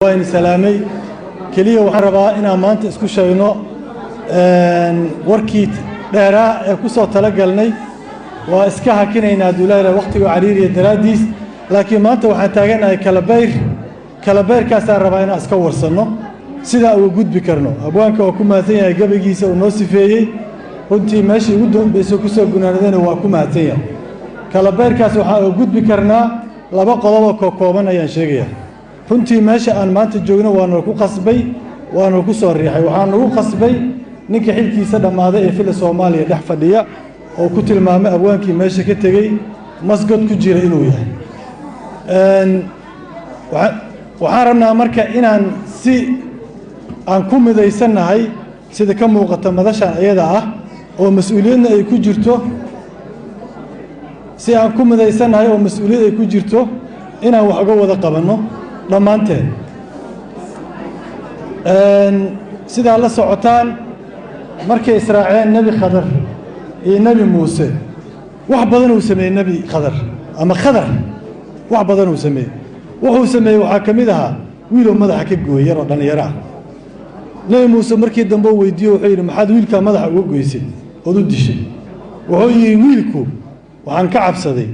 وين سلامي كليه waxaan rabaa inaan maanta isku sheegno warkii dheeraa ku soo talagalnay waa iska hakinaynaa duulayra waqtiga cariiriye daraadiis laakiin maanta waxaan taaganahay kalabeerkaas aan rabaa inaan iska warsano sida uu gudbi karno abwaanka oo ku maasan yahay gabagiisa oo noo sifeeyay runtii meeshii ugu dambeysay ku soo gunaanadeen waa ku maasan yahay kalabeerkaas waxa uu gudbi karnaa laba qodob oo kooban ayaan sheegayaa runtii meesha aan maanta joogno waana ku qasbay waana ku soo riixay waxaan ugu qasbay ninka xilkiisa dhamaaday ee fila Soomaaliya dhex fadhiya oo ku tilmaamay abwaankii meesha ka tagay masgad ku jira inuu yahay waxaan rabnaa marka inaan si aan ku midaysanahay sida ka muuqata madashan ayada ah oo mas'uuliyadna ay ku jirto si aan ku midaysanahay oo mas'uuliyad ay ku jirto inaan wax uga wada qabanno dhamaanteen sida la socotaan markay israaceen nabi khadar iyo nabi muuse wax badan uu sameeyay nabi khadar ama khadar wax badan uu sameeyay wuxuu sameeyay waxa kamid ahaa wiil madaxa ka gooyay oo dhalinyaro ah nabi muuse markii dambe weydiiyay wuxuu yiri maxaad wiilka madaxa uga gooysay oo u dishay wuxuu yiri wiilku waxaan ka cabsaday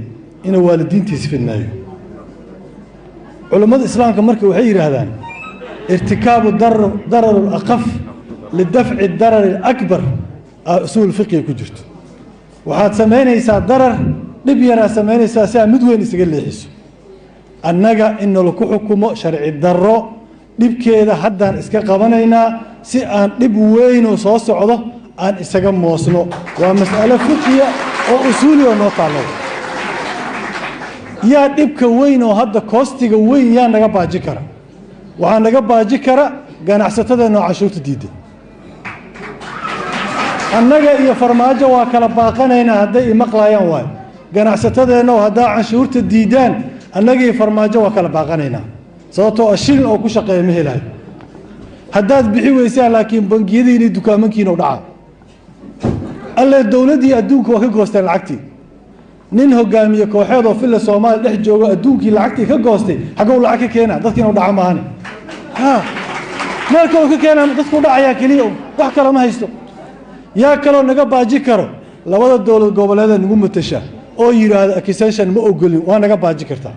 inuu waalidiintiisa fidnaayo علماء الإسلام كمركب وحير هذا ارتكاب ضرر الأقف لدفع الضرر الأكبر أصول الفقه كجرت وحاد سمعنا يسا ضرر نبينا سمعنا يسا مدوين يسقل يحسو النجا إنه لكو حكومة شرع الضرر نبكي إذا حدا إسكا قبنينا سيئان نبوين وصوص عضو أن إسكا موصنو ومسألة فقهية وأصولي ونوطع له يا دبك وين وهذا كوستيga وين يا naga baaji kara waxa naga baaji kara ganacsatada cashuur diiday annaga iyo farmaajo waa kala baaqanayna haday maqlayaan waay ganacsatada hada cashuurta diidaan annaga iyo farmaajo waa kala baaqanayna sababtoo shil oo ku shaqeeyo ma helahay hadaad bixi weysay laakiin bangiyadiina dukaamankiina u dhaca alle dawladii adduunka waa ka goosteen lacagtii nin hogaamiye kooxeed oo fila Soomaaliya dhex jooga adduunkii lacagtii ka goostay xagow lacag ka keenaa dadkiina u dhaca maahan marka uu ka keenaa dadku dhacaya kaliya wax kale ma haysto yaa kale naga baaji karo labada dawlad goboleed nagu matasha oo yiraahdo accusation ma ogolin waa naga baaji kartaa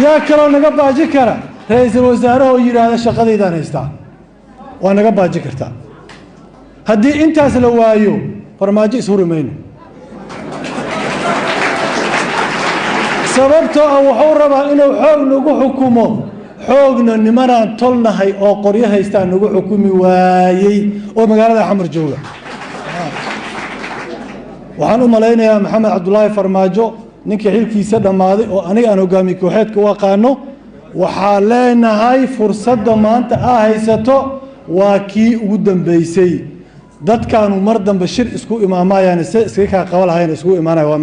yaa kale naga baaji kara ra'iisul wasaaraha oo yiraahdo shaqadeedaan haystaa waa naga baaji kartaa haddii intaas la waayo farmaajo ishurumayno sababtoo ah wuxuu rabaa inuu xoog nagu xukumo xoogna nimanaan tolnahay oo qoryo haystaan nagu xukumi waayay oo magaalada xamar jooga waxaan u malaynayaa maxamed cabdullaahi farmaajo ninkii xilkiisa dhamaaday oo aniga aan hogaamiye kooxeedka u aqaano waxaa leenahay fursadda maanta aa haysato waa kii ugu dambeysay dadkaanu mar dambe shir isku imaamayaan iska ka qabalahayn isku imaanay waa